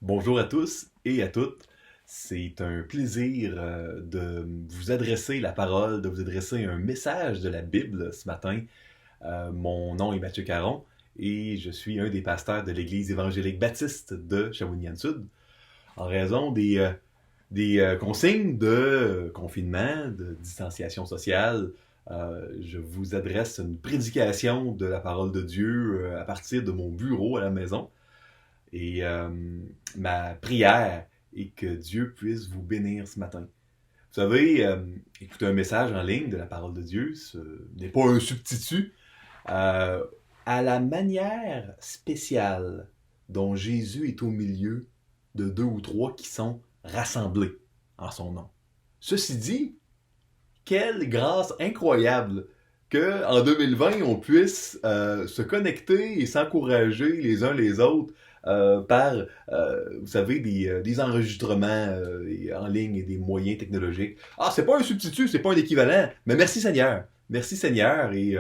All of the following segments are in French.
Bonjour à tous et à toutes. C'est un plaisir de vous adresser la parole, de vous adresser un message de la Bible ce matin. Mon nom est Mathieu Caron et je suis un des pasteurs de l'Église évangélique baptiste de Shawinigan-Sud. En raison des consignes de confinement, de distanciation sociale, je vous adresse une prédication de la parole de Dieu à partir de mon bureau à la maison. Et ma prière est que Dieu puisse vous bénir ce matin. Vous savez, écouter un message en ligne de la parole de Dieu, ce n'est pas un substitut euh, à la manière spéciale dont Jésus est au milieu de deux ou trois qui sont rassemblés en son nom. Ceci dit, quelle grâce incroyable qu'en 2020, on puisse se connecter et s'encourager les uns les autres par, vous savez, des enregistrements en ligne et des moyens technologiques. Ah, c'est pas un substitut, c'est pas un équivalent, mais merci Seigneur. Merci Seigneur, et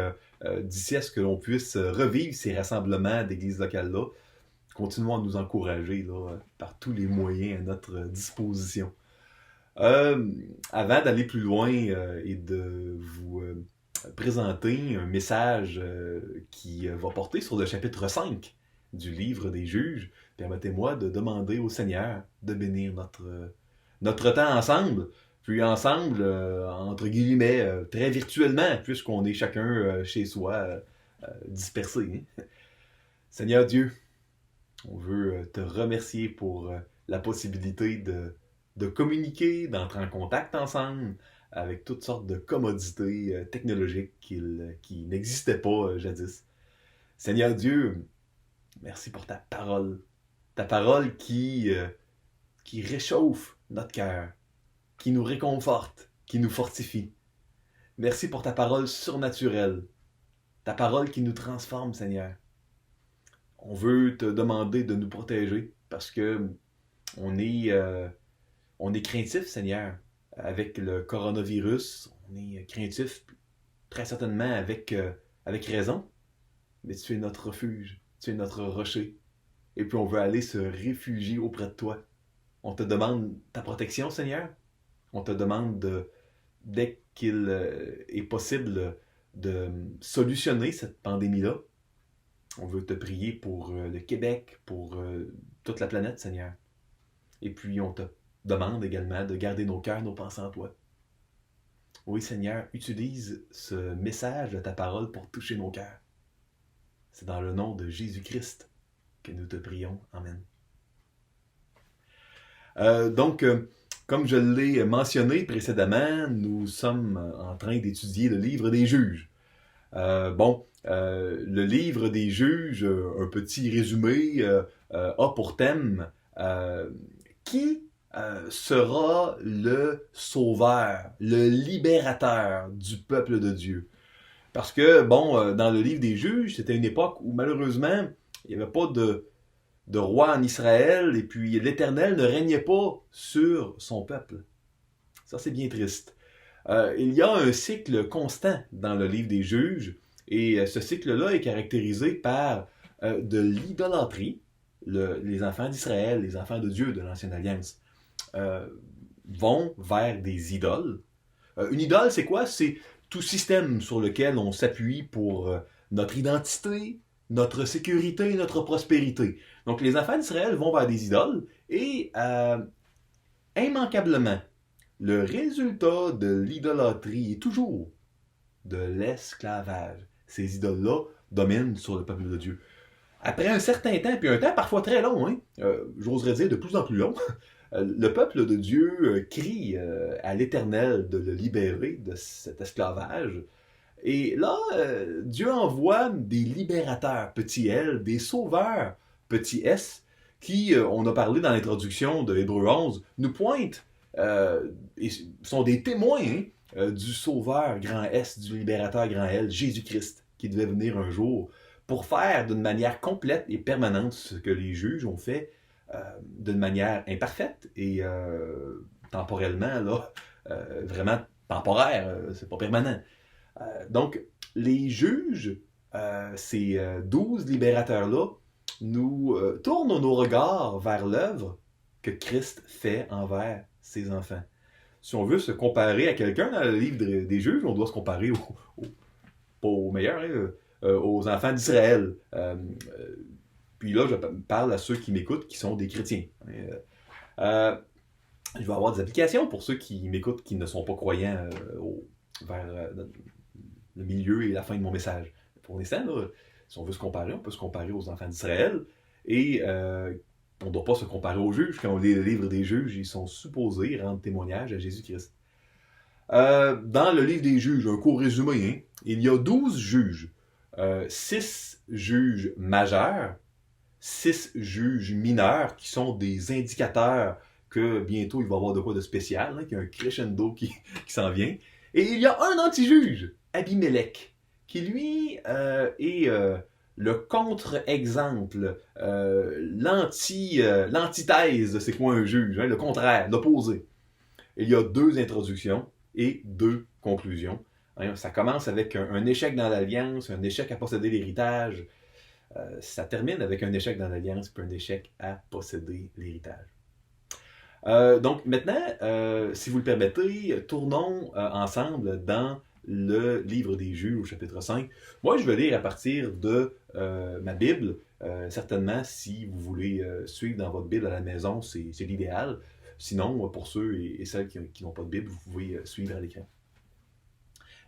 d'ici à ce que l'on puisse revivre ces rassemblements d'églises locales-là, continuons à nous encourager là, par tous les moyens à notre disposition. Euh, Avant d'aller plus loin et de vous présenter un message qui va porter sur le chapitre 5 du livre des juges, permettez-moi de demander au Seigneur de bénir notre temps ensemble, puis ensemble, entre guillemets, très virtuellement, puisqu'on est chacun chez soi, dispersé. Hein. Seigneur Dieu, on veut te remercier pour la possibilité de communiquer, d'entrer en contact ensemble avec toutes sortes de commodités technologiques qui n'existaient pas jadis. Seigneur Dieu, merci pour ta parole qui réchauffe notre cœur, qui nous réconforte, qui nous fortifie. Merci pour ta parole surnaturelle, ta parole qui nous transforme, Seigneur. On veut te demander de nous protéger parce que on est, euh, on est craintif, Seigneur, avec le coronavirus. On est craintif, très certainement, avec raison. Mais tu es notre refuge, tu es notre rocher. Et puis on veut aller se réfugier auprès de toi. On te demande ta protection, Seigneur. On te demande dès qu'il est possible de solutionner cette pandémie-là. On veut te prier pour le Québec, pour toute la planète, Seigneur. Et puis on te demande également de garder nos cœurs, nos pensées en toi. Oui, Seigneur, utilise ce message de ta parole pour toucher nos cœurs. C'est dans le nom de Jésus-Christ que nous te prions. Amen. Comme je l'ai mentionné précédemment, nous sommes en train d'étudier le livre des juges. Le livre des juges, un petit résumé, a pour thème qui sera le sauveur, le libérateur du peuple de Dieu. Parce que, dans le livre des juges, c'était une époque où malheureusement, il n'y avait pas de roi en Israël, et puis l'Éternel ne régnait pas sur son peuple. Ça, c'est bien triste. Il y a un cycle constant dans le livre des juges, et ce cycle-là est caractérisé par de l'idolâtrie. Les enfants d'Israël, les enfants de Dieu de l'Ancienne Alliance, vont vers des idoles. Une idole, c'est quoi? C'est tout système sur lequel on s'appuie pour notre identité, notre sécurité, notre prospérité. Donc les enfants d'Israël vont vers des idoles et immanquablement, le résultat de l'idolâtrie est toujours de l'esclavage. Ces idoles-là dominent sur le peuple de Dieu. Après un certain temps, puis un temps parfois très long, hein, j'oserais dire de plus en plus long, le peuple de Dieu crie à l'Éternel de le libérer de cet esclavage. Et là, Dieu envoie des libérateurs, petit L, des sauveurs, petit S, qui, on a parlé dans l'introduction de Hébreux 11, nous pointent et sont des témoins du sauveur grand S, du libérateur grand L, Jésus-Christ, qui devait venir un jour pour faire d'une manière complète et permanente ce que les juges ont fait d'une manière imparfaite et temporellement, là, vraiment temporaire, c'est pas permanent. Donc, les juges, ces 12 libérateurs-là, nous tourne nos regards vers l'œuvre que Christ fait envers ses enfants. Si on veut se comparer à quelqu'un dans le livre des Juges, on doit se comparer pas aux meilleurs, aux enfants d'Israël. Puis là, je parle à ceux qui m'écoutent qui sont des chrétiens. Je vais avoir des applications pour ceux qui m'écoutent qui ne sont pas croyants vers le milieu et la fin de mon message. Pour l'instant, là, si on veut se comparer, on peut se comparer aux enfants d'Israël. Et on ne doit pas se comparer aux juges. Quand on lit le livre des juges, ils sont supposés rendre témoignage à Jésus-Christ. Dans le livre des juges, un court résumé, hein, il y a 12 juges, 6 juges majeurs, 6 juges mineurs qui sont des indicateurs que bientôt il va y avoir de quoi de spécial, hein, qu'il y a un crescendo qui s'en vient. Et il y a un anti-juge, Abimelech, qui lui est le contre-exemple, l'antithèse de c'est quoi un juge, hein, le contraire, l'opposé. Il y a 2 introductions et 2 conclusions. Hein, ça commence avec un échec dans l'alliance, un échec à posséder l'héritage. Ça termine avec un échec dans l'alliance puis un échec à posséder l'héritage. Donc maintenant, si vous le permettez, tournons ensemble dans le livre des Juges au chapitre 5. Moi, je vais lire à partir de ma Bible. Certainement, si vous voulez suivre dans votre Bible à la maison, c'est l'idéal. Sinon, pour ceux et celles qui n'ont pas de Bible, vous pouvez suivre à l'écran.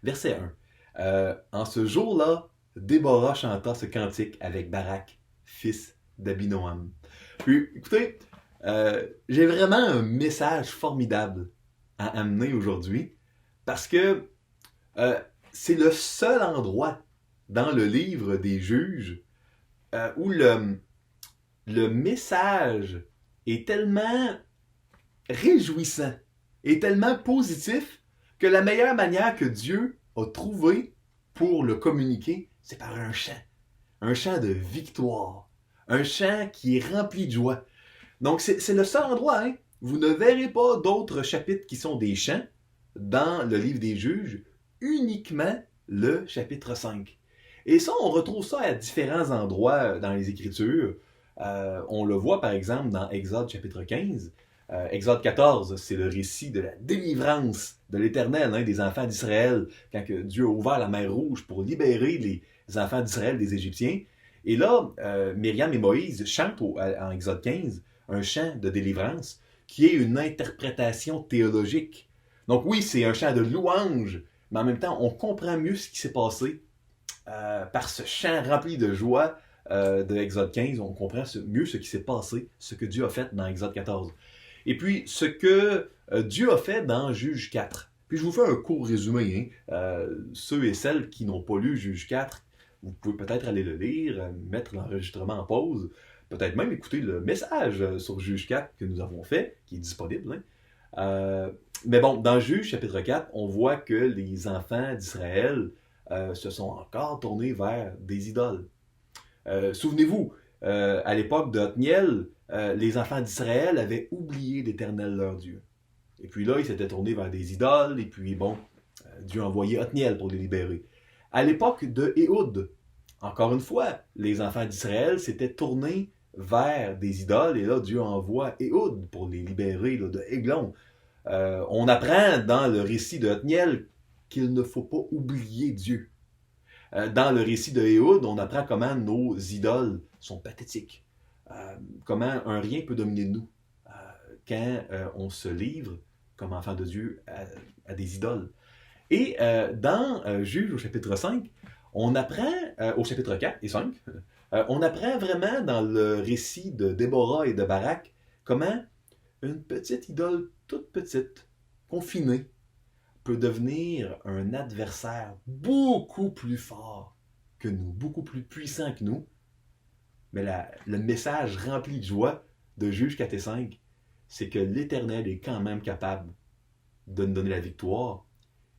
Verset 1. En ce jour-là, Déborah chanta ce cantique avec Barak, fils d'Abinoam. Puis, écoutez, j'ai vraiment un message formidable à amener aujourd'hui parce que c'est le seul endroit dans le livre des Juges où le message est tellement réjouissant et tellement positif que la meilleure manière que Dieu a trouvé pour le communiquer, c'est par un chant de victoire, un chant qui est rempli de joie. Donc c'est le seul endroit, hein? Vous ne verrez pas d'autres chapitres qui sont des chants dans le livre des Juges, uniquement le chapitre 5. Et ça, on retrouve ça à différents endroits dans les Écritures. On le voit par exemple dans Exode chapitre 15. Exode 14, c'est le récit de la délivrance de l'Éternel, hein, des enfants d'Israël, quand que Dieu a ouvert la mer Rouge pour libérer les enfants d'Israël des Égyptiens. Et là, Myriam et Moïse chantent en Exode 15 un chant de délivrance qui est une interprétation théologique. Donc oui, c'est un chant de louange, mais en même temps, on comprend mieux ce qui s'est passé par ce chant rempli de joie de Exode 15. On comprend mieux ce qui s'est passé, ce que Dieu a fait dans Exode 14. Et puis, ce que Dieu a fait dans Juge 4. Puis, je vous fais un court résumé. Hein. Ceux et celles qui n'ont pas lu Juge 4, vous pouvez peut-être aller le lire, mettre l'enregistrement en pause, peut-être même écouter le message sur Juge 4 que nous avons fait, qui est disponible. Hein. Mais bon, dans Juge chapitre 4, on voit que les enfants d'Israël se sont encore tournés vers des idoles. Souvenez-vous, à l'époque de Othniel, les enfants d'Israël avaient oublié l'Éternel leur Dieu. Et puis là, ils s'étaient tournés vers des idoles, et puis bon, Dieu a envoyé Othniel pour les libérer. À l'époque de Éhoud, encore une fois, les enfants d'Israël s'étaient tournés vers des idoles, et là, Dieu envoie Éhoud pour les libérer là, de Églon. On apprend dans le récit de Othniel qu'il ne faut pas oublier Dieu. Dans le récit de Éhoud, on apprend comment nos idoles sont pathétiques. Comment un rien peut dominer nous quand on se livre comme enfant de Dieu à des idoles. Et dans Juge au chapitre 5, on apprend, au chapitre 4 et 5, on apprend vraiment dans le récit de Déborah et de Barak comment une petite idole toute petite, confinée, peut devenir un adversaire beaucoup plus fort que nous, beaucoup plus puissant que nous. Mais le message rempli de joie de Juge 4 et 5, c'est que l'Éternel est quand même capable de nous donner la victoire.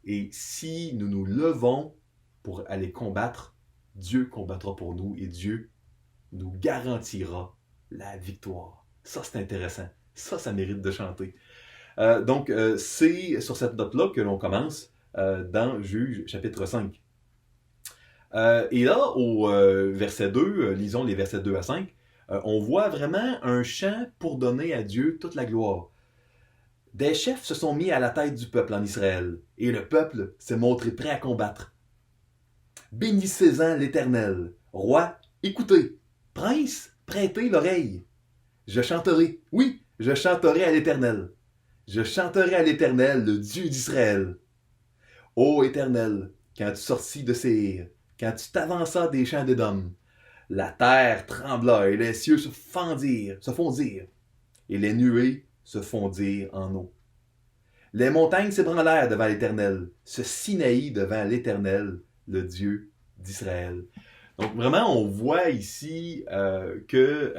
Et si nous nous levons pour aller combattre, Dieu combattra pour nous et Dieu nous garantira la victoire. Ça, c'est intéressant. Ça mérite de chanter. Donc, c'est sur cette note-là que l'on commence dans Juge chapitre 5. Et là, au verset 2, lisons les versets 2 à 5. On voit vraiment un chant pour donner à Dieu toute la gloire. Des chefs se sont mis à la tête du peuple en Israël, et le peuple s'est montré prêt à combattre. Bénissez-en l'Éternel. Roi, écoutez. Prince, prêtez l'oreille. Je chanterai, oui, je chanterai à l'Éternel. Je chanterai à l'Éternel, le Dieu d'Israël. Ô Éternel, quand tu sortis de Séhir, quand tu t'avanças des champs d'Édom, la terre trembla et les cieux se fondirent, et les nuées se fondirent en eau. Les montagnes s'ébranlèrent devant l'Éternel, se Sinaï devant l'Éternel, le Dieu d'Israël. Donc vraiment, on voit ici que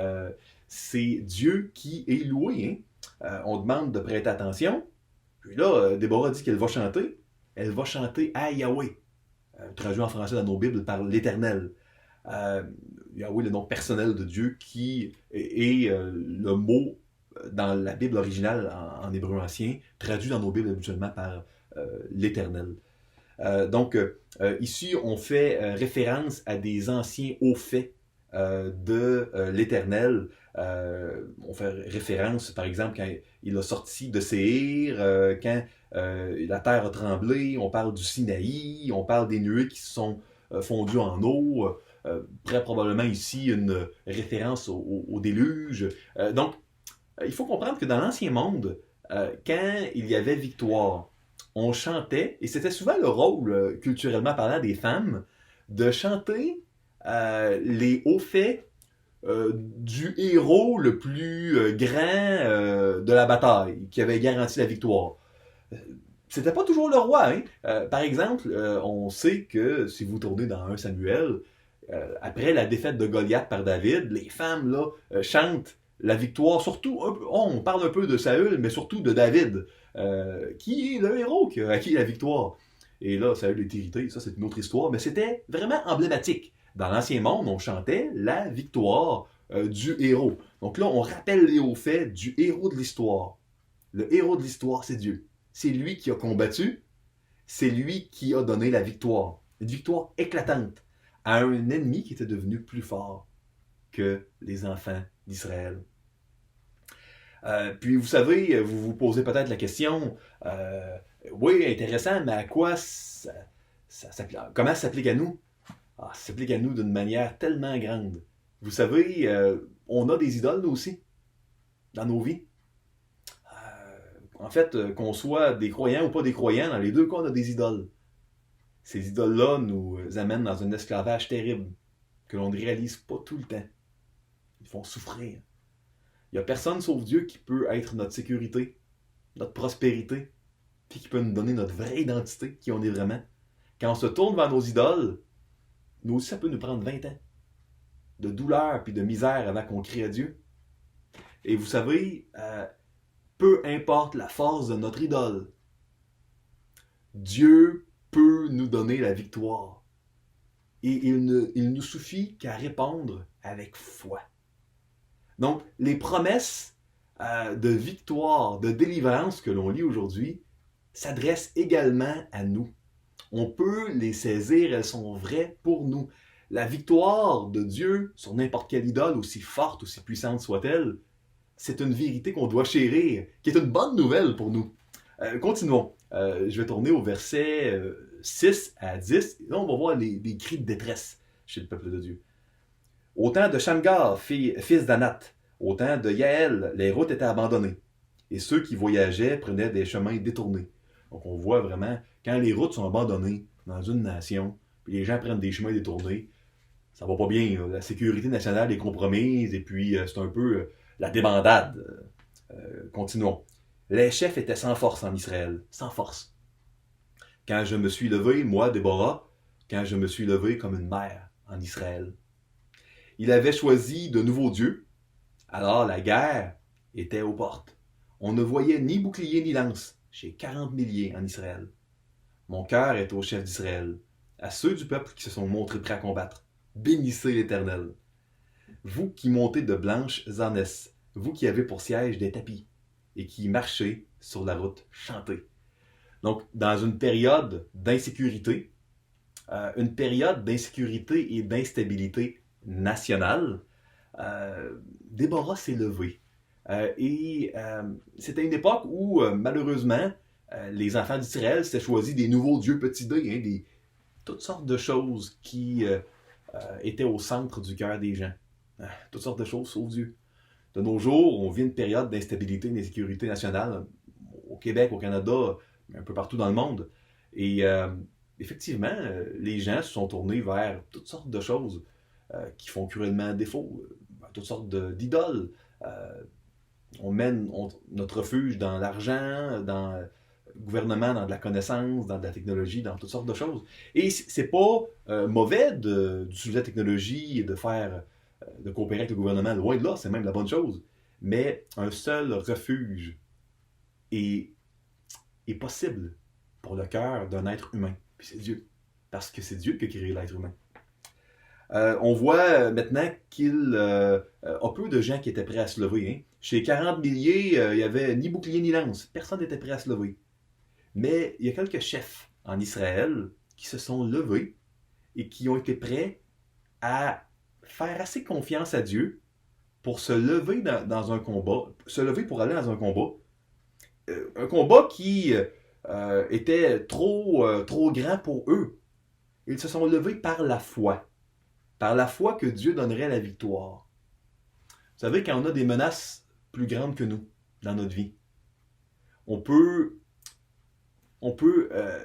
c'est Dieu qui est loué. Hein? On demande de prêter attention. Puis là, Déborah dit qu'elle va chanter. Elle va chanter à Yahweh, traduit en français dans nos Bibles par l'Éternel. Yahweh, le nom personnel de Dieu, qui est le mot dans la Bible originale en hébreu ancien, traduit dans nos Bibles habituellement par l'Éternel. Donc, ici, on fait référence à des anciens hauts faits de l'Éternel. On fait référence, par exemple, quand il a sorti de Séhir, quand la terre a tremblé, on parle du Sinaï, on parle des nuées qui se sont fondues en eau. Très probablement ici une référence au déluge. Donc, il faut comprendre que dans l'Ancien Monde, quand il y avait victoire, on chantait, et c'était souvent le rôle, culturellement parlant, des femmes, de chanter les hauts faits du héros le plus grand de la bataille, qui avait garanti la victoire. C'était pas toujours le roi. Hein? Par exemple, on sait que, si vous tournez dans 1 Samuel, après la défaite de Goliath par David, les femmes là, chantent la victoire, surtout, on parle un peu de Saül, mais surtout de David, qui est le héros qui a acquis la victoire. Et là, Saül est irrité, ça c'est une autre histoire, mais c'était vraiment emblématique. Dans l'Ancien Monde, on chantait la victoire du héros. Donc là, on rappelle les hauts faits du héros de l'histoire. Le héros de l'histoire, c'est Dieu. C'est lui qui a combattu, c'est lui qui a donné la victoire. Une victoire éclatante à un ennemi qui était devenu plus fort que les enfants d'Israël. Puis vous savez, vous vous posez peut-être la question, oui, intéressant, mais à quoi comment ça s'applique à nous? Ça s'applique à nous d'une manière tellement grande. Vous savez, on a des idoles, nous aussi, dans nos vies. En fait, qu'on soit des croyants ou pas des croyants, dans les deux cas, on a des idoles. Ces idoles-là nous amènent dans un esclavage terrible, que l'on ne réalise pas tout le temps. Ils font souffrir. Il n'y a personne sauf Dieu qui peut être notre sécurité, notre prospérité, puis qui peut nous donner notre vraie identité, qui on est vraiment. Quand on se tourne vers nos idoles, nous aussi, ça peut nous prendre 20 ans de douleur puis de misère avant qu'on crie à Dieu. Et vous savez, peu importe la force de notre idole, Dieu peut nous donner la victoire. Et il nous suffit qu'à répondre avec foi. Donc, les promesses de victoire, de délivrance que l'on lit aujourd'hui s'adressent également à nous. On peut les saisir, elles sont vraies pour nous. La victoire de Dieu sur n'importe quelle idole, aussi forte, aussi puissante soit-elle, c'est une vérité qu'on doit chérir, qui est une bonne nouvelle pour nous. Continuons. Je vais tourner au verset 6 à 10. Et là, on va voir les cris de détresse chez le peuple de Dieu. Au temps de Shamgar, fils d'Anath, au temps de Yaël, les routes étaient abandonnées. Et ceux qui voyageaient prenaient des chemins détournés. Donc on voit vraiment, quand les routes sont abandonnées dans une nation, puis les gens prennent des chemins détournés, ça va pas bien. La sécurité nationale est compromise, et puis c'est un peu la débandade. Continuons. Les chefs étaient sans force en Israël, sans force. Quand je me suis levé, moi, Déborah, quand je me suis levé comme une mère en Israël. Il avait choisi de nouveaux dieux, alors la guerre était aux portes. On ne voyait ni bouclier ni lance chez 40 milliers en Israël. Mon cœur est au chef d'Israël, à ceux du peuple qui se sont montrés prêts à combattre. Bénissez l'Éternel. Vous qui montez de blanches ânesses, vous qui avez pour siège des tapis, et qui marchez sur la route, chantez. Donc, dans une période d'insécurité, et d'instabilité nationale, Déborah s'est levée. C'était une époque où, malheureusement, les enfants d'Israël s'étaient choisis des nouveaux dieux petits dés, toutes sortes de choses qui étaient au centre du cœur des gens. Toutes sortes de choses sauf Dieu. De nos jours, on vit une période d'instabilité et d'insécurité nationale au Québec, au Canada, un peu partout dans le monde. Et effectivement, les gens se sont tournés vers toutes sortes de choses qui font cruellement défaut, toutes sortes d'idoles. On mène notre refuge dans l'argent, dans le gouvernement, dans de la connaissance, dans de la technologie, dans toutes sortes de choses. Et c'est pas mauvais d'utiliser la technologie et de coopérer avec le gouvernement. Loin de là, c'est même la bonne chose. Mais un seul refuge est possible pour le cœur d'un être humain. Puis c'est Dieu. Parce que c'est Dieu qui a créé l'être humain. On voit maintenant qu'il y a peu de gens qui étaient prêts à se lever. Chez 40 milliers, il n'y avait ni bouclier ni lance. Personne n'était prêt à se lever. Mais il y a quelques chefs en Israël qui se sont levés et qui ont été prêts à faire assez confiance à Dieu pour se lever dans un combat, se lever pour aller dans un combat. Un combat qui était trop grand pour eux. Ils se sont levés par la foi. Par la foi que Dieu donnerait la victoire. Vous savez, quand on a des menaces plus grandes que nous dans notre vie, on peut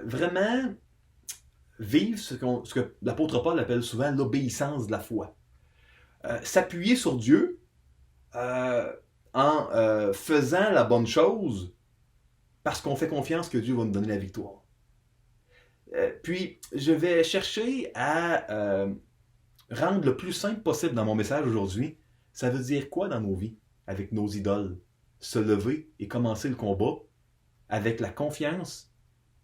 vraiment vivre ce que l'apôtre Paul appelle souvent l'obéissance de la foi. S'appuyer sur Dieu en faisant la bonne chose parce qu'on fait confiance que Dieu va nous donner la victoire. Puis, je vais chercher à rendre le plus simple possible dans mon message aujourd'hui. Ça veut dire quoi dans nos vies avec nos idoles? Se lever et commencer le combat avec la confiance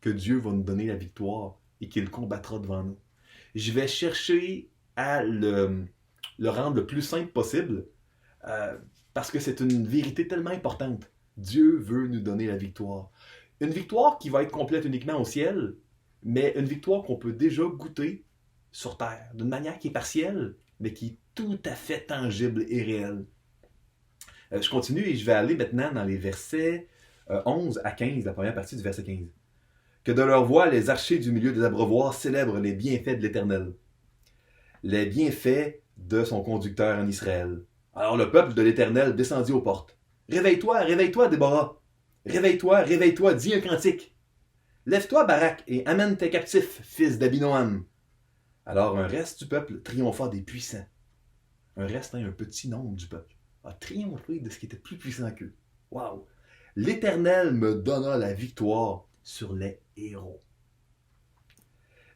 que Dieu va nous donner la victoire et qu'il combattra devant nous. Je vais chercher à le rendre le plus simple possible parce que c'est une vérité tellement importante. Dieu veut nous donner la victoire. Une victoire qui va être complète uniquement au ciel, mais une victoire qu'on peut déjà goûter sur terre, d'une manière qui est partielle, mais qui est tout à fait tangible et réelle. Je continue et je vais aller maintenant dans les versets 11 à 15, la première partie du verset 15. Que de leur voix, les archers du milieu des abreuvoirs célèbrent les bienfaits de l'Éternel, les bienfaits de son conducteur en Israël. Alors le peuple de l'Éternel descendit aux portes. Réveille-toi, réveille-toi, Déborah. Réveille-toi, réveille-toi, dis un cantique. Lève-toi, Barak, et amène tes captifs, fils d'Abinoam. Alors un reste du peuple triompha des puissants. Un reste, un petit nombre du peuple, a triomphé de ce qui était plus puissant qu'eux. Waouh! L'Éternel me donna la victoire sur les héros.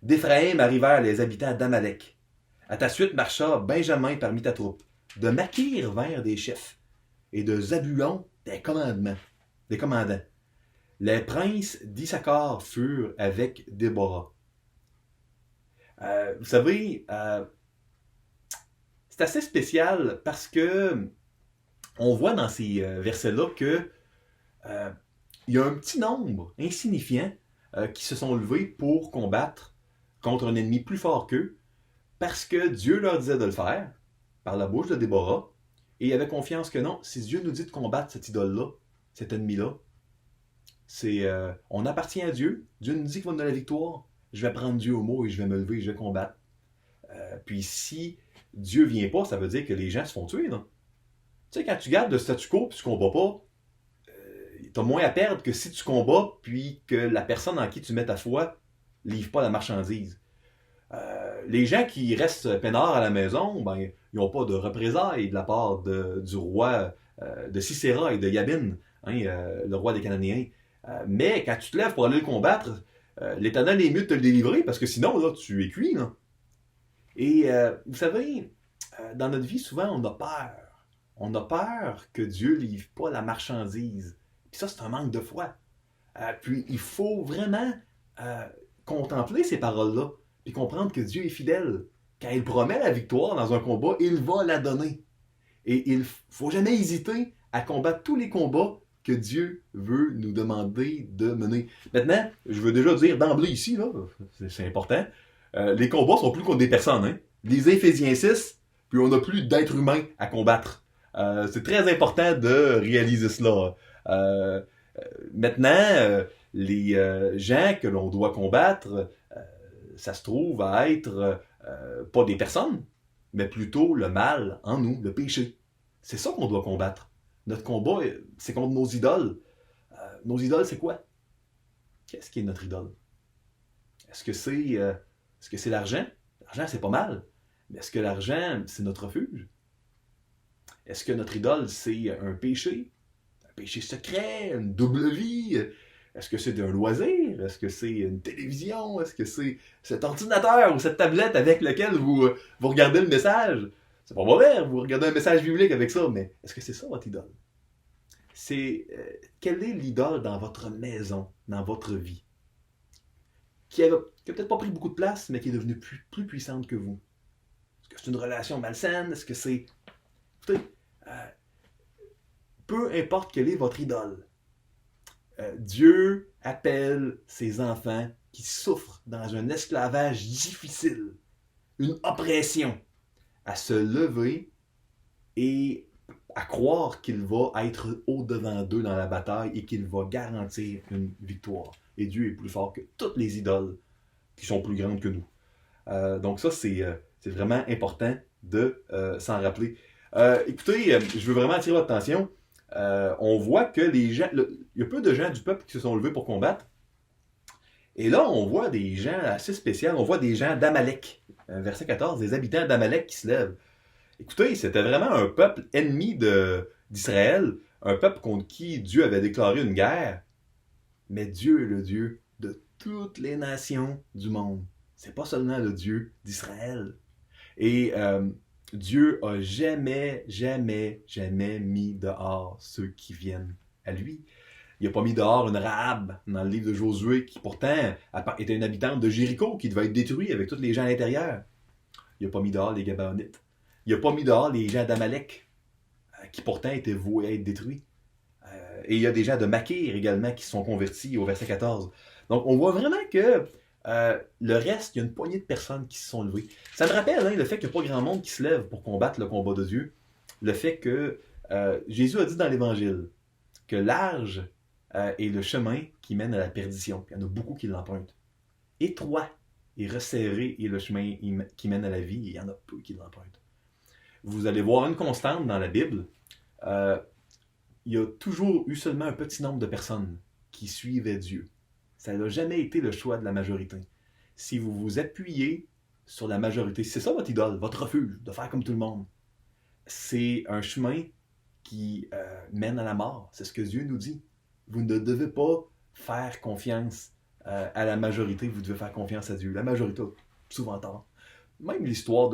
D'Éphraïm arrivèrent les habitants d'Amalek. À ta suite marcha Benjamin parmi ta troupe. De Makir vinrent des chefs, et de Zabulon des commandants. Les princes d'Issachar furent avec Déborah. Vous savez, c'est assez spécial parce que on voit dans ces versets-là que il y a un petit nombre insignifiant qui se sont levés pour combattre contre un ennemi plus fort qu'eux parce que Dieu leur disait de le faire par la bouche de Déborah et il avait confiance que non, si Dieu nous dit de combattre cette idole-là, cet ennemi-là, on appartient à Dieu. Dieu nous dit qu'il va nous donner la victoire. Je vais prendre Dieu au mot et je vais me lever et je vais combattre. Puis si Dieu vient pas, ça veut dire que les gens se font tuer. Non? Tu sais, quand tu gardes le statu quo et tu combats pas, tu as moins à perdre que si tu combats puis que la personne en qui tu mets ta foi livre pas la marchandise. Les gens qui restent peinards à la maison, ben, ils n'ont pas de représailles de la part du roi de Sisera et de Yabin, le roi des Cananéens. Mais quand tu te lèves pour aller le combattre, l'Éternel est mieux de te le délivrer parce que sinon, là, tu es cuit. Là. Et vous savez, dans notre vie, souvent, on a peur. On a peur que Dieu ne livre pas la marchandise. Puis ça, c'est un manque de foi. Puis il faut vraiment contempler ces paroles-là, puis comprendre que Dieu est fidèle. Quand il promet la victoire dans un combat, il va la donner. Et il ne faut jamais hésiter à combattre tous les combats que Dieu veut nous demander de mener. Maintenant, je veux déjà dire d'emblée ici, là, c'est important, les combats sont plus contre des personnes. Lisez Éphésiens 6, puis on n'a plus d'êtres humains à combattre. C'est très important de réaliser cela. Euh, Maintenant, les gens que l'on doit combattre, ça se trouve à être pas des personnes, mais plutôt le mal en nous, le péché. C'est ça qu'on doit combattre. Notre combat, c'est contre nos idoles. Nos idoles, c'est quoi? Qu'est-ce qui est notre idole? Est-ce que c'est l'argent? L'argent, c'est pas mal. Mais est-ce que l'argent, c'est notre refuge? Est-ce que notre idole, c'est un péché? Un péché secret? Une double vie? Est-ce que c'est un loisir? Est-ce que c'est une télévision? Est-ce que c'est cet ordinateur ou cette tablette avec lequel vous regardez le message? C'est pas mauvais, vous regardez un message biblique avec ça, mais est-ce que c'est ça votre idole? Quelle est l'idole dans votre maison, dans votre vie? Qui a peut-être pas pris beaucoup de place, mais qui est devenue plus puissante que vous? Est-ce que c'est une relation malsaine? Est-ce que c'est... Écoutez, peu importe quelle est votre idole, Dieu appelle ses enfants qui souffrent dans un esclavage difficile, une oppression, à se lever et à croire qu'il va être au-devant d'eux dans la bataille et qu'il va garantir une victoire. Et Dieu est plus fort que toutes les idoles qui sont plus grandes que nous. Donc ça, c'est vraiment important de s'en rappeler. Écoutez, je veux vraiment attirer votre attention. On voit que les gens, il y a peu de gens du peuple qui se sont levés pour combattre. Et là, on voit des gens assez spéciaux. On voit des gens d'Amalek. Verset 14, des habitants d'Amalek qui se lèvent. Écoutez, c'était vraiment un peuple ennemi d'Israël, un peuple contre qui Dieu avait déclaré une guerre. Mais Dieu est le Dieu de toutes les nations du monde. C'est pas seulement le Dieu d'Israël. Et Dieu a jamais mis dehors ceux qui viennent à lui. Il n'a pas mis dehors une Rahab dans le livre de Josué qui pourtant était une habitante de Jéricho qui devait être détruite avec tous les gens à l'intérieur. Il n'a pas mis dehors les Gabaonites. Il n'a pas mis dehors les gens d'Amalek qui pourtant étaient voués à être détruits. Et il y a des gens de Makir également qui se sont convertis au verset 14. Donc on voit vraiment que le reste, il y a une poignée de personnes qui se sont levées. Ça me rappelle le fait qu'il n'y a pas grand monde qui se lève pour combattre le combat de Dieu. Le fait que Jésus a dit dans l'Évangile que large est le chemin qui mène à la perdition. Il y en a beaucoup qui l'empruntent. Étroit et resserré est le chemin qui mène à la vie, et il y en a peu qui l'empruntent. Vous allez voir une constante dans la Bible. Il y a toujours eu seulement un petit nombre de personnes qui suivaient Dieu. Ça n'a jamais été le choix de la majorité. Si vous vous appuyez sur la majorité, c'est ça votre idole, votre refuge, de faire comme tout le monde. C'est un chemin qui mène à la mort. C'est ce que Dieu nous dit. Vous ne devez pas faire confiance à la majorité, vous devez faire confiance à Dieu. La majorité a souvent tort. Même l'histoire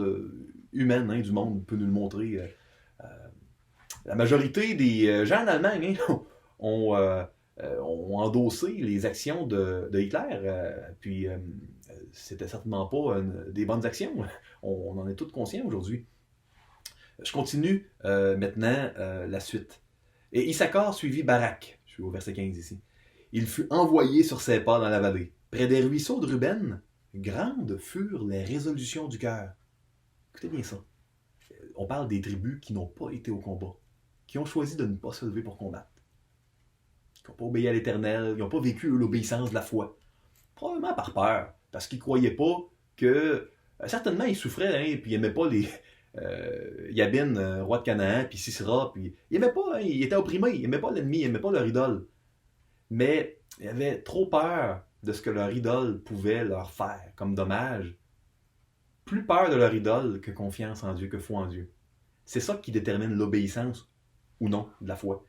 humaine du monde peut nous le montrer. La majorité des gens en Allemagne ont endossé les actions de Hitler. Puis c'était certainement pas des bonnes actions. On en est tous conscients aujourd'hui. Je continue maintenant la suite. Et Issachar suivit Barak. Je suis au verset 15 ici. Il fut envoyé sur ses pas dans la vallée. Près des ruisseaux de Ruben, grandes furent les résolutions du cœur. Écoutez bien ça. On parle des tribus qui n'ont pas été au combat, qui ont choisi de ne pas se lever pour combattre, qui n'ont pas obéi à l'Éternel, qui n'ont pas vécu l'obéissance de la foi. Probablement par peur, parce qu'ils ne croyaient pas que... certainement, ils souffraient, puis ils n'aimaient pas les... Yabin, roi de Canaan, puis Sisera, puis ils n'aimaient pas, ils étaient opprimés, ils n'aimaient pas l'ennemi, ils n'aimaient pas leur idole. Mais ils avaient trop peur de ce que leur idole pouvait leur faire comme dommage. Plus peur de leur idole que confiance en Dieu, que foi en Dieu. C'est ça qui détermine l'obéissance ou non de la foi.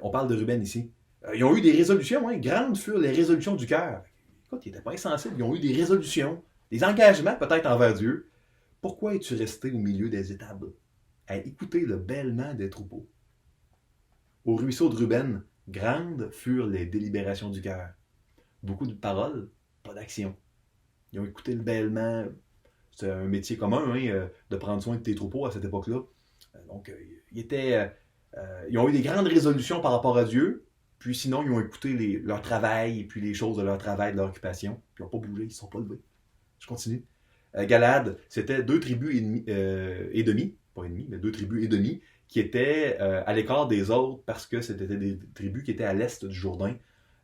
On parle de Ruben ici. Ils ont eu des résolutions, grandes furent les résolutions du cœur. Écoute, ils n'étaient pas insensibles, ils ont eu des résolutions, des engagements peut-être envers Dieu. Pourquoi es-tu resté au milieu des étables, à écouter le bêlement des troupeaux? Au ruisseau de Ruben, grandes furent les délibérations du cœur. Beaucoup de paroles, pas d'action. Ils ont écouté le bêlement. C'est un métier commun de prendre soin de tes troupeaux à cette époque-là. Donc, ils ont eu des grandes résolutions par rapport à Dieu, puis sinon, ils ont écouté leur travail, et puis les choses de leur travail, de leur occupation, puis ils n'ont pas bougé, ils ne se sont pas levés. Je continue. Galaad, c'était deux tribus et demi, pas ennemies, mais deux tribus et demi, qui étaient à l'écart des autres parce que c'était des tribus qui étaient à l'est du Jourdain,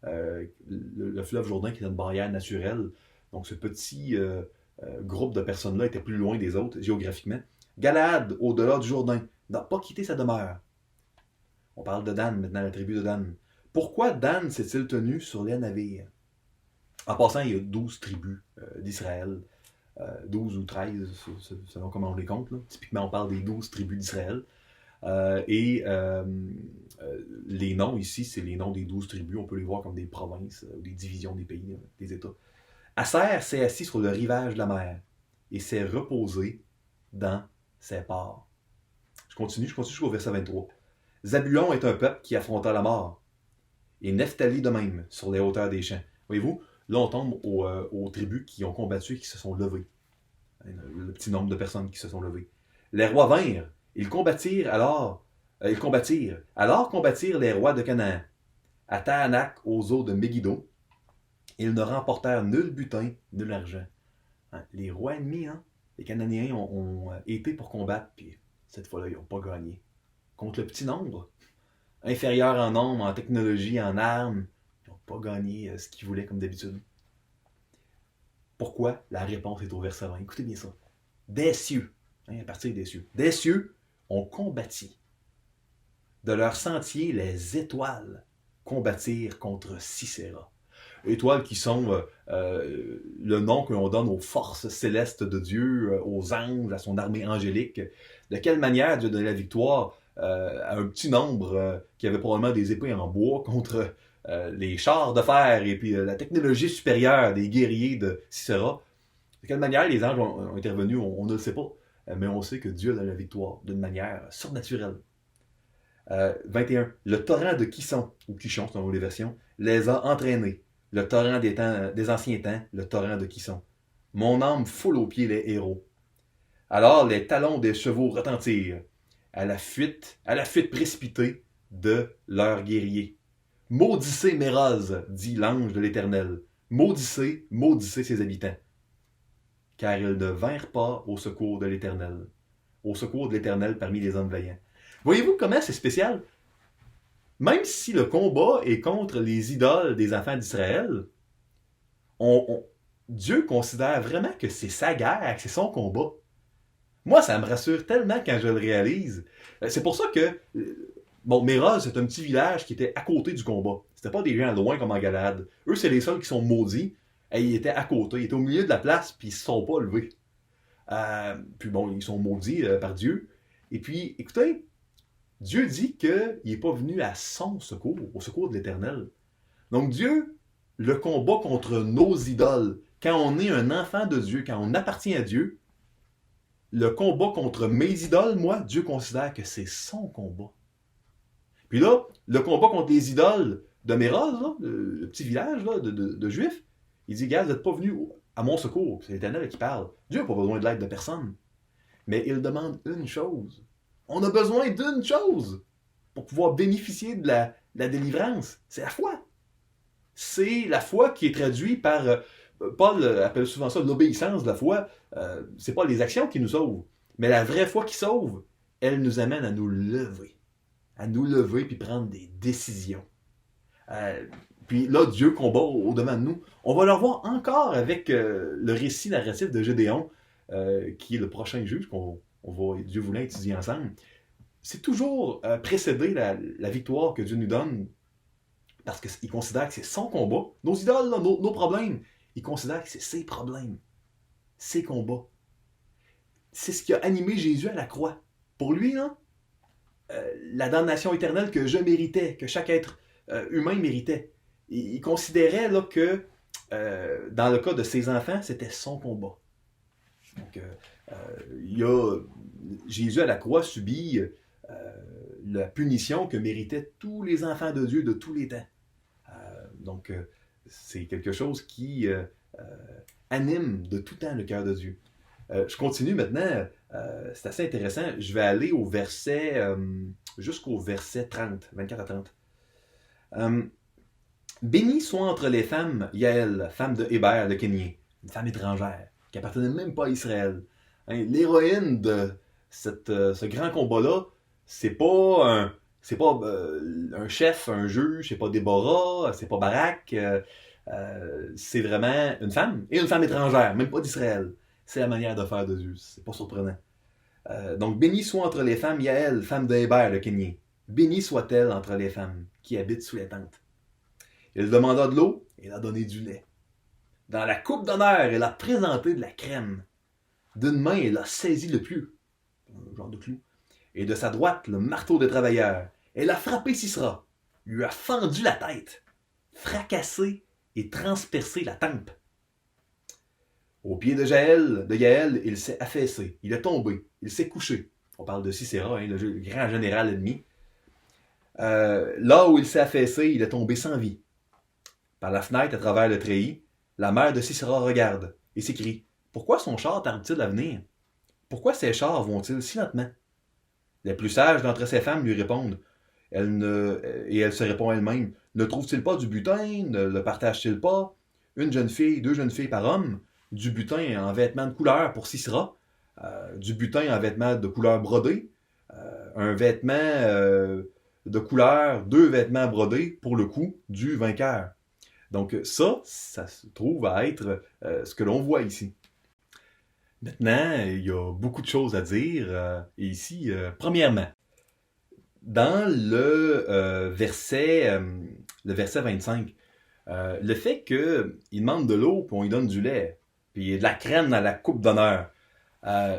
le fleuve Jourdain qui est une barrière naturelle. Donc ce petit groupe de personnes-là était plus loin des autres géographiquement. Galaad, au-delà du Jourdain, n'a pas quitté sa demeure. On parle de Dan maintenant, la tribu de Dan. Pourquoi Dan s'est-il tenu sur les navires? En passant, il y a 12 tribus d'Israël. 12 ou 13, selon comment on les compte. Là. Typiquement, on parle des 12 tribus d'Israël. Les noms ici, c'est les noms des 12 tribus. On peut les voir comme des provinces ou des divisions des pays, des États. Aser s'est assis sur le rivage de la mer et s'est reposé dans ses ports. Je continue jusqu'au verset 23. Zabulon est un peuple qui affronta la mort, et Nephtali de même, sur les hauteurs des champs. Voyez-vous, là on tombe aux tribus qui ont combattu et qui se sont levées. Le petit nombre de personnes qui se sont levées. Les rois vinrent, ils combattirent, alors combattirent les rois de Canaan, à Taanac, aux eaux de Megiddo. Ils ne remportèrent nul butin, nul argent. Les rois ennemis, les Cananéens ont été pour combattre, puis cette fois-là, ils n'ont pas gagné. Contre le petit nombre, inférieur en nombre, en technologie, en armes, ils n'ont pas gagné ce qu'ils voulaient comme d'habitude. Pourquoi? La réponse est au verset 20. Écoutez bien ça. Des cieux, à partir des cieux ont combattu. De leur sentier, les étoiles combattirent contre Sisera. Étoiles qui sont le nom que l'on donne aux forces célestes de Dieu, aux anges, à son armée angélique. De quelle manière Dieu donnait la victoire à un petit nombre qui avait probablement des épées en bois contre les chars de fer et puis la technologie supérieure des guerriers de Sisera. De quelle manière les anges ont intervenu, on ne le sait pas. Mais on sait que Dieu donne la victoire d'une manière surnaturelle. 21. Le torrent de Kishon, ou Kishon selon les versions, les a entraînés. Le torrent des anciens temps, le torrent de Kishon. Mon âme foule aux pieds les héros. Alors les talons des chevaux retentirent, à la fuite précipitée de leurs guerriers. Maudissez Méroz, dit l'ange de l'Éternel. Maudissez ses habitants. Car ils ne vinrent pas au secours de l'Éternel. Au secours de l'Éternel parmi les hommes vaillants. Voyez-vous comment c'est spécial? Même si le combat est contre les idoles des enfants d'Israël, Dieu considère vraiment que c'est sa guerre, que c'est son combat. Moi, ça me rassure tellement quand je le réalise. C'est pour ça que, Méroz, c'est un petit village qui était à côté du combat. C'était pas des gens loin comme en Galaad. Eux, c'est les seuls qui sont maudits. Et ils étaient à côté, ils étaient au milieu de la place, puis ils se sont pas levés. Puis ils sont maudits par Dieu. Et puis, écoutez, Dieu dit qu'il n'est pas venu à son secours, au secours de l'Éternel. Donc Dieu, le combat contre nos idoles, quand on est un enfant de Dieu, quand on appartient à Dieu, le combat contre mes idoles, moi, Dieu considère que c'est son combat. Puis là, le combat contre les idoles de Méroz, là, le petit village là, de Juifs, il dit, gars, vous n'êtes pas venus à mon secours. C'est l'Éternel qui parle. Dieu n'a pas besoin de l'aide de personne. Mais il demande une chose. On a besoin d'une chose pour pouvoir bénéficier de la délivrance. C'est la foi. C'est la foi qui est traduite par... Paul appelle souvent ça l'obéissance de la foi. C'est pas les actions qui nous sauvent. Mais la vraie foi qui sauve, elle nous amène à nous lever. À nous lever puis prendre des décisions. Puis là, Dieu combat au-devant de nous. On va le revoir encore avec le récit narratif de Gédéon, qui est le prochain juge qu'on va, Dieu voulant, étudier ensemble. C'est toujours précéder la victoire que Dieu nous donne parce qu'il considère que c'est son combat. Nos idoles, là, nos problèmes, il considère que c'est ses problèmes, ses combats. C'est ce qui a animé Jésus à la croix. Pour lui, là, la damnation éternelle que je méritais, que chaque être humain méritait. Il considérait là, que dans le cas de ses enfants, c'était son combat. Donc, Jésus à la croix subit la punition que méritaient tous les enfants de Dieu de tous les temps. Donc, c'est quelque chose qui anime de tout temps le cœur de Dieu. Je continue maintenant, c'est assez intéressant. Je vais aller au verset, jusqu'au verset 30, 24 à 30. Béni soit entre les femmes Yaël, femme de Hébert le Kénien, une femme étrangère. qui appartenait même pas à Israël. Hein, l'héroïne de ce grand combat-là, c'est pas un chef, un juge, c'est pas Déborah, c'est pas Barak, c'est vraiment une femme, et une femme étrangère, même pas d'Israël. C'est la manière de faire de Dieu, c'est pas surprenant. Donc, béni soit entre les femmes Yaël, femme de Hébert le Kénien. Béni soit-elle entre les femmes qui habitent sous les tentes. Il demanda de l'eau, et il a donné du lait. Dans la coupe d'honneur, elle a présenté de la crème. D'une main, elle a saisi le pieu, un genre de clou, et de sa droite, le marteau des travailleurs. Elle a frappé Sisera, lui a fendu la tête, fracassé et transpercé la tempe. Au pied de Yaël, il s'est affaissé, il est tombé, il s'est couché. On parle de Sisera, hein, le grand général ennemi. Là où il s'est affaissé, il est tombé sans vie. Par la fenêtre, à travers le treillis, la mère de Sisera regarde et s'écrie « Pourquoi son char tarde-t-il à venir? Pourquoi ses chars vont-ils si lentement? » Les plus sages d'entre ces femmes lui répondent et elle se répond elle-même « Ne trouve-t-il pas du butin? Ne le partage-t-il pas? Une jeune fille, 2 jeunes filles par homme? Du butin en vêtements de couleur pour Sisera, du butin en vêtements de couleur brodée, un vêtement de couleur, 2 vêtements brodés pour le coup du vainqueur. » Donc ça se trouve à être ce que l'on voit ici. Maintenant, il y a beaucoup de choses à dire. Et ici, premièrement, dans le verset 25, le fait qu'il demande de l'eau puis on lui donne du lait, puis il y a de la crème dans la coupe d'honneur,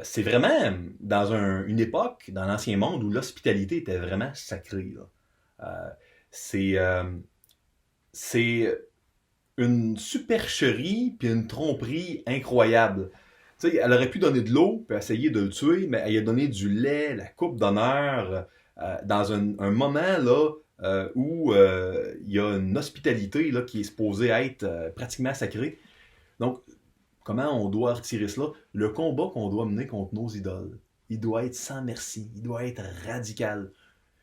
c'est vraiment dans une époque, dans l'Ancien Monde, où l'hospitalité était vraiment sacrée. C'est une supercherie puis une tromperie incroyable. Tu sais, elle aurait pu donner de l'eau puis essayer de le tuer, mais elle a donné du lait, la coupe d'honneur, dans un moment là où il y a une hospitalité là, qui est supposée être pratiquement sacrée. Donc, comment on doit retirer cela? Le combat qu'on doit mener contre nos idoles, il doit être sans merci, il doit être radical.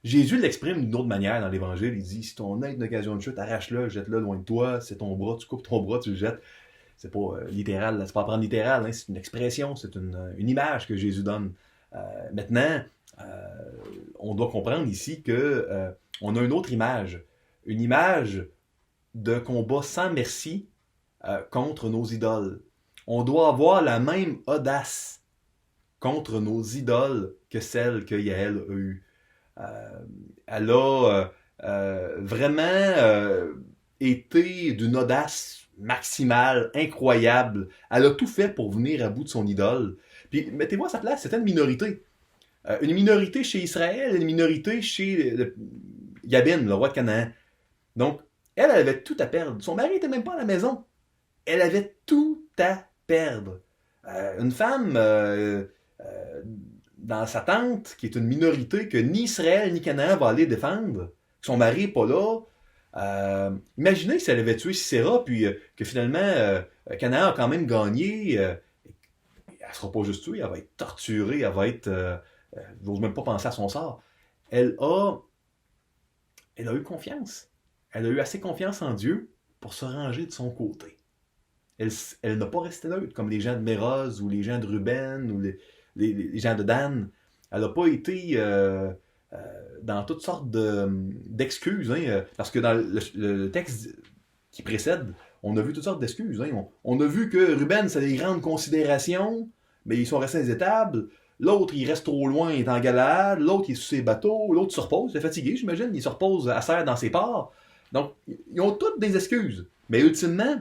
Jésus l'exprime d'une autre manière dans l'Évangile. Il dit, si ton œil est une occasion de chute, arrache-le, jette-le loin de toi. C'est ton bras, tu coupes ton bras, tu le jettes. C'est pas littéral, là, c'est pas à prendre littéral, hein, c'est une expression, c'est une image que Jésus donne. Maintenant, on doit comprendre ici que on a une autre image. Une image de combat sans merci contre nos idoles. On doit avoir la même audace contre nos idoles que celle que Yaël a eue. Elle a vraiment été d'une audace maximale, incroyable. Elle a tout fait pour venir à bout de son idole. Puis mettez-vous à sa place, c'était une minorité. Une minorité chez Israël, une minorité chez Yabin, le roi de Canaan. Donc, elle avait tout à perdre. Son mari n'était même pas à la maison. Elle avait tout à perdre. Une femme dans sa tente, qui est une minorité que ni Israël ni Canaan va aller défendre, son mari n'est pas là. Imaginez si elle avait tué Sisera, puis que finalement Canaan a quand même gagné. Elle ne sera pas juste tuée, elle va être torturée, elle va être... j'ose même pas penser à son sort. Elle a eu confiance. Elle a eu assez confiance en Dieu pour se ranger de son côté. Elle n'a pas resté neutre, comme les gens de Méroz, ou les gens de Ruben, ou les gens de Dan. Elle n'a pas été dans toutes sortes d'excuses. Hein, parce que dans le texte qui précède, on a vu toutes sortes d'excuses. Hein. On a vu que Ruben, c'est des grandes considérations, mais ils sont restés à des étables. L'autre, il reste trop loin, il est en Galade. L'autre, il est sur ses bateaux. L'autre se repose, il est fatigué, j'imagine. Il se repose à serre dans ses ports. Donc, ils ont toutes des excuses. Mais ultimement,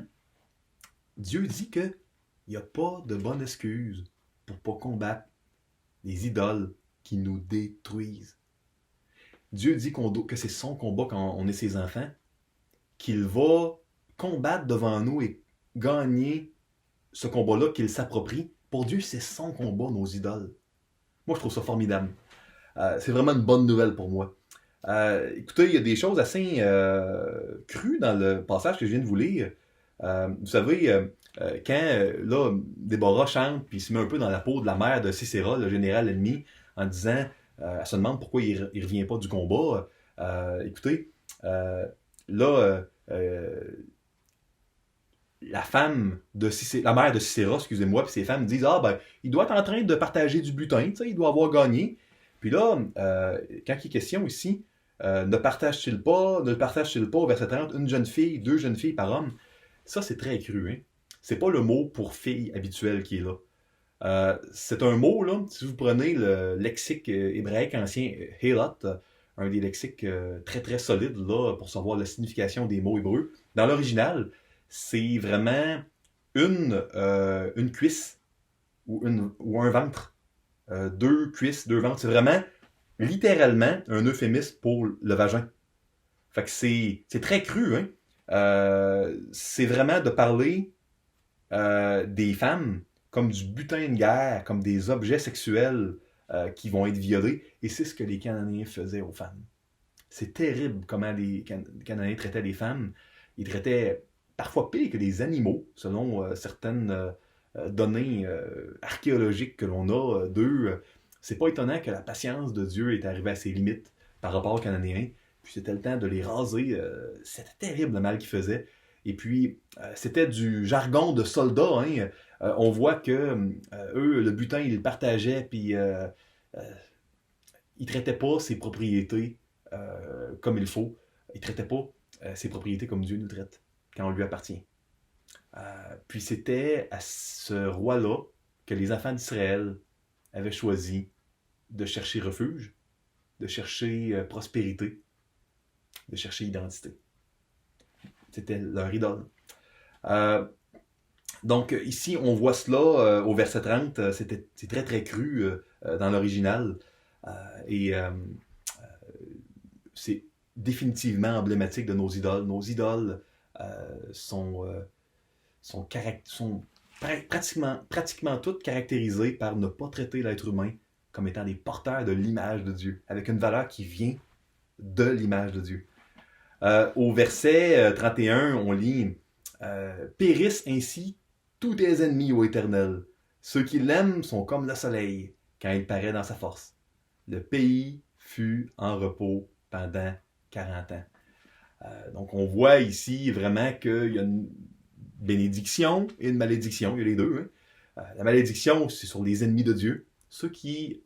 Dieu dit qu'il n'y a pas de bonne excuse pour ne pas combattre les idoles qui nous détruisent. Dieu dit que c'est son combat quand on est ses enfants, qu'il va combattre devant nous et gagner ce combat-là qu'il s'approprie. Pour Dieu, c'est son combat, nos idoles. Moi, je trouve ça formidable. C'est vraiment une bonne nouvelle pour moi. Écoutez, il y a des choses assez crues dans le passage que je viens de vous lire. Vous savez, quand là, Déborah chante puis il se met un peu dans la peau de la mère de Sisera, le général ennemi, en disant, elle se demande pourquoi il ne revient pas du combat. Écoutez, là, la mère de Sisera, excusez-moi, puis ses femmes disent ah ben il doit être en train de partager du butin, tu sais, il doit avoir gagné. Puis là, quand il est question ici, ne le partage-t-il pas, verset 30, une jeune fille, deux jeunes filles par homme. Ça c'est très cru, hein. C'est pas le mot pour fille habituel qui est là. C'est un mot, là, si vous prenez le lexique hébraïque ancien Helot, un des lexiques très très solides là, pour savoir la signification des mots hébreux, dans l'original, c'est vraiment une cuisse ou un ventre. Deux cuisses, deux ventres. C'est vraiment littéralement un euphémisme pour le vagin. Fait que c'est très cru, hein? C'est vraiment de parler des femmes comme du butin de guerre, comme des objets sexuels qui vont être violés. Et c'est ce que les Cananéens faisaient aux femmes. C'est terrible comment les Cananéens traitaient les femmes. Ils traitaient parfois pire que des animaux, selon certaines données archéologiques que l'on a d'eux. C'est pas étonnant que la patience de Dieu est arrivée à ses limites par rapport aux Cananéens. Puis c'était le temps de les raser. C'était terrible le mal qu'ils faisaient. Et puis, c'était du jargon de soldats. Hein. On voit que eux, le butin, ils le partageaient, puis ils traitaient pas ses propriétés comme il faut. Ils traitaient pas ses propriétés comme Dieu nous traite, quand on lui appartient. Puis c'était à ce roi-là que les enfants d'Israël avaient choisi de chercher refuge, de chercher prospérité, de chercher identité. C'était leur idole. Donc ici, on voit cela au verset 30. C'est très très cru dans l'original. Et c'est définitivement emblématique de nos idoles. Nos idoles sont pratiquement toutes caractérisées par ne pas traiter l'être humain comme étant des porteurs de l'image de Dieu, avec une valeur qui vient de l'image de Dieu. Au verset 31, on lit « Périssent ainsi tous tes ennemis, ô Éternel. Ceux qui l'aiment sont comme le soleil, quand il paraît dans sa force. Le pays fut en repos pendant 40 ans. » Donc on voit ici vraiment qu'il y a une bénédiction et une malédiction, il y a les deux. Hein. La malédiction, c'est sur les ennemis de Dieu, ceux qui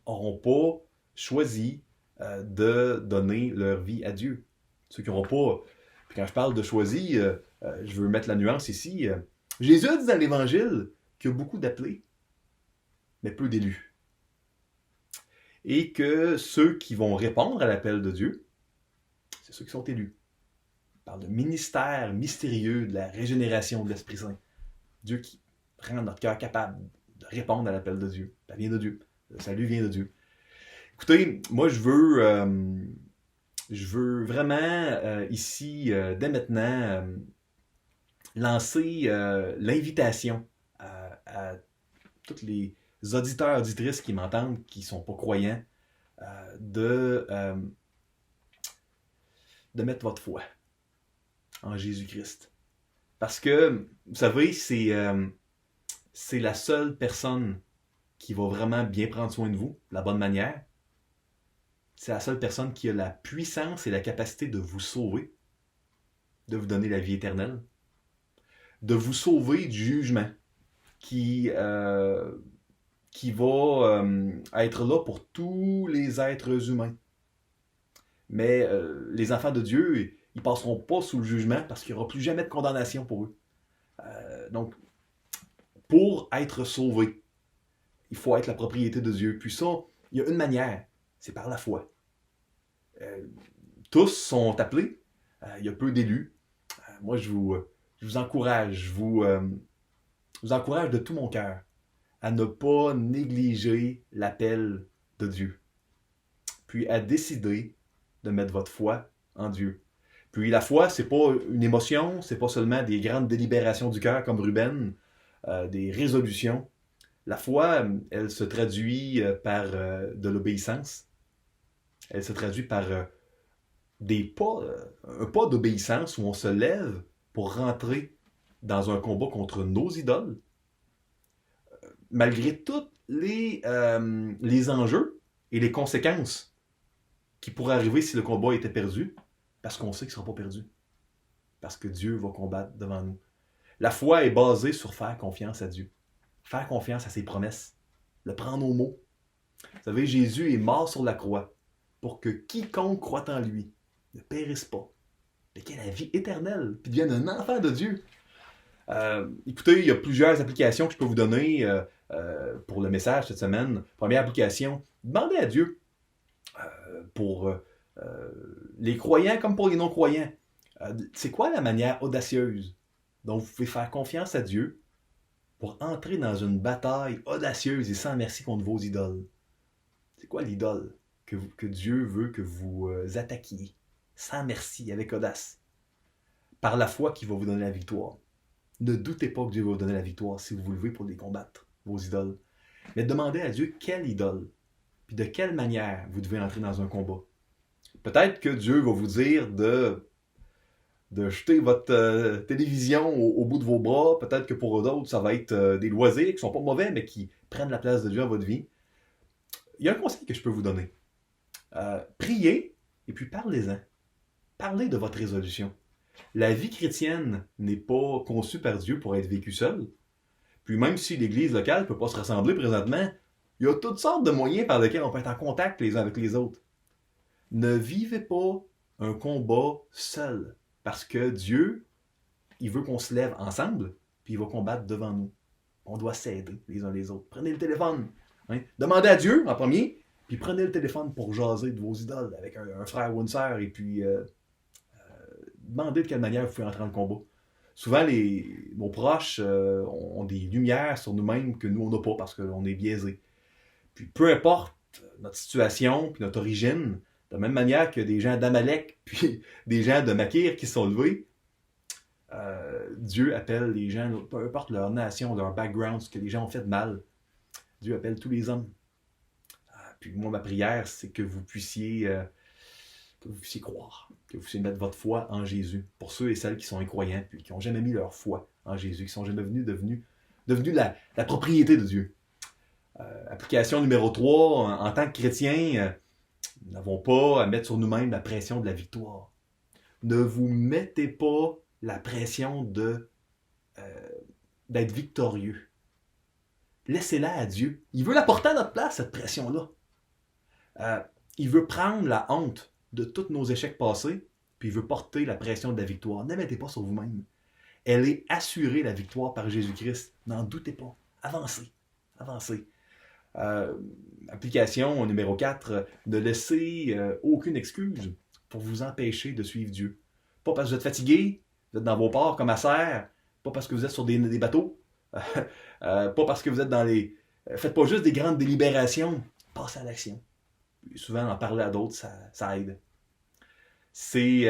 n'auront pas choisi de donner leur vie à Dieu. Ceux qui n'auront pas... Puis quand je parle de choisi, je veux mettre la nuance ici. Jésus a dit dans l'Évangile qu'il y a beaucoup d'appelés, mais peu d'élus. Et que ceux qui vont répondre à l'appel de Dieu, c'est ceux qui sont élus. On parle de ministère mystérieux de la régénération de l'Esprit Saint. Dieu qui rend notre cœur capable de répondre à l'appel de Dieu. Ça vient de Dieu. Le salut vient de Dieu. Écoutez, moi je veux vraiment ici, dès maintenant, lancer l'invitation à tous les auditeurs, auditrices qui m'entendent, qui ne sont pas croyants, de mettre votre foi en Jésus-Christ. Parce que, vous savez, c'est la seule personne qui va vraiment bien prendre soin de vous, de la bonne manière. C'est la seule personne qui a la puissance et la capacité de vous sauver, de vous donner la vie éternelle, de vous sauver du jugement qui va être là pour tous les êtres humains. Mais les enfants de Dieu, ils ne passeront pas sous le jugement parce qu'il n'y aura plus jamais de condamnation pour eux. Donc, pour être sauvé, il faut être la propriété de Dieu. Puis ça, il y a une manière, c'est par la foi. Tous sont appelés, il y a peu d'élus. Moi, je vous encourage, je vous encourage de tout mon cœur à ne pas négliger l'appel de Dieu. Puis à décider de mettre votre foi en Dieu. Puis la foi, c'est pas une émotion, c'est pas seulement des grandes délibérations du cœur comme Ruben, des résolutions. La foi, elle se traduit par de l'obéissance. Elle se traduit par des pas, un pas d'obéissance où on se lève pour rentrer dans un combat contre nos idoles, malgré tous les enjeux et les conséquences qui pourraient arriver si le combat était perdu, parce qu'on sait qu'il ne sera pas perdu. parce que Dieu va combattre devant nous. La foi est basée sur faire confiance à Dieu. Faire confiance à ses promesses. Le prendre au mot. Vous savez, Jésus est mort sur la croix pour que quiconque croit en lui ne périsse pas, mais qu'il ait la vie éternelle, puis devienne un enfant de Dieu. Écoutez, il y a plusieurs applications que je peux vous donner pour le message cette semaine. Première application, demandez à Dieu pour les croyants comme pour les non-croyants. C'est quoi la manière audacieuse dont vous pouvez faire confiance à Dieu pour entrer dans une bataille audacieuse et sans merci contre vos idoles? C'est quoi l'idole que Dieu veut que vous attaquiez sans merci, avec audace? Par la foi qui va vous donner la victoire. Ne doutez pas que Dieu va vous donner la victoire si vous vous levez pour les combattre, vos idoles. Mais demandez à Dieu quelle idole, puis de quelle manière vous devez entrer dans un combat. Peut-être que Dieu va vous dire de jeter votre télévision au bout de vos bras. Peut-être que pour d'autres, ça va être des loisirs qui ne sont pas mauvais, mais qui prennent la place de Dieu dans votre vie. Il y a un conseil que je peux vous donner. Priez et puis parlez-en. Parlez de votre résolution. La vie chrétienne n'est pas conçue par Dieu pour être vécue seule. Puis même si l'Église locale ne peut pas se rassembler présentement, il y a toutes sortes de moyens par lesquels on peut être en contact les uns avec les autres. Ne vivez pas un combat seul, parce que Dieu, il veut qu'on se lève ensemble, puis il va combattre devant nous. On doit s'aider les uns les autres. Prenez le téléphone. Hein? Demandez à Dieu en premier, puis prenez le téléphone pour jaser de vos idoles avec un frère ou une sœur, et puis demandez de quelle manière vous pouvez entrer dans le combat. Souvent, nos proches ont des lumières sur nous-mêmes que nous, on n'a pas parce qu'on est biaisés. Puis peu importe notre situation puis notre origine, de la même manière que des gens d'Amalek puis des gens de Makir qui se sont levés, Dieu appelle les gens, peu importe leur nation, leur background, ce que les gens ont fait de mal, Dieu appelle tous les hommes. Puis moi, ma prière, c'est que vous puissiez croire, que vous puissiez mettre votre foi en Jésus. Pour ceux et celles qui sont incroyants, puis qui n'ont jamais mis leur foi en Jésus, qui sont jamais devenus la propriété de Dieu. Application numéro 3, en tant que chrétien, nous n'avons pas à mettre sur nous-mêmes la pression de la victoire. Ne vous mettez pas la pression d'être victorieux. Laissez-la à Dieu. Il veut la porter à notre place, cette pression-là. Il veut prendre la honte de tous nos échecs passés, puis il veut porter la pression de la victoire. Ne mettez pas sur vous-même. Elle est assurée, la victoire, par Jésus-Christ. N'en doutez pas. Avancez. Avancez. Application numéro 4, ne laissez aucune excuse pour vous empêcher de suivre Dieu. Pas parce que vous êtes fatigué, vous êtes dans vos ports comme à serre, pas parce que vous êtes sur des bateaux, pas parce que vous êtes dans les... Faites pas juste des grandes délibérations, passez à l'action. Souvent, en parler à d'autres, ça aide. C'est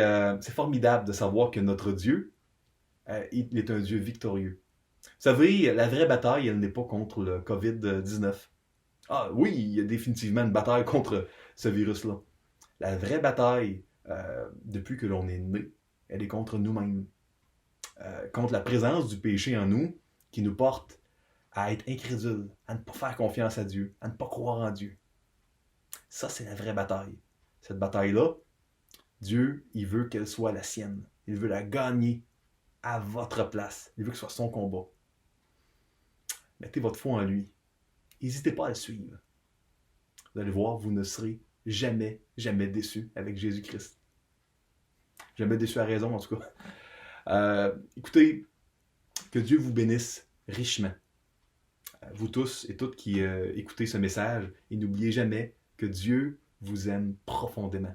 formidable de savoir que notre Dieu, il est un Dieu victorieux. Vous savez, la vraie bataille, elle n'est pas contre le COVID-19. Ah oui, il y a définitivement une bataille contre ce virus-là. La vraie bataille, depuis que l'on est né, elle est contre nous-mêmes. Contre la présence du péché en nous, qui nous porte à être incrédules, à ne pas faire confiance à Dieu, à ne pas croire en Dieu. Ça, c'est la vraie bataille. Cette bataille-là, Dieu, il veut qu'elle soit la sienne. Il veut la gagner à votre place. Il veut que ce soit son combat. Mettez votre foi en lui. N'hésitez pas à le suivre. Vous allez voir, vous ne serez jamais, jamais déçus avec Jésus-Christ. Jamais déçus à raison, en tout cas. Écoutez, que Dieu vous bénisse richement. Vous tous et toutes qui écoutez ce message, et n'oubliez jamais que Dieu vous aime profondément.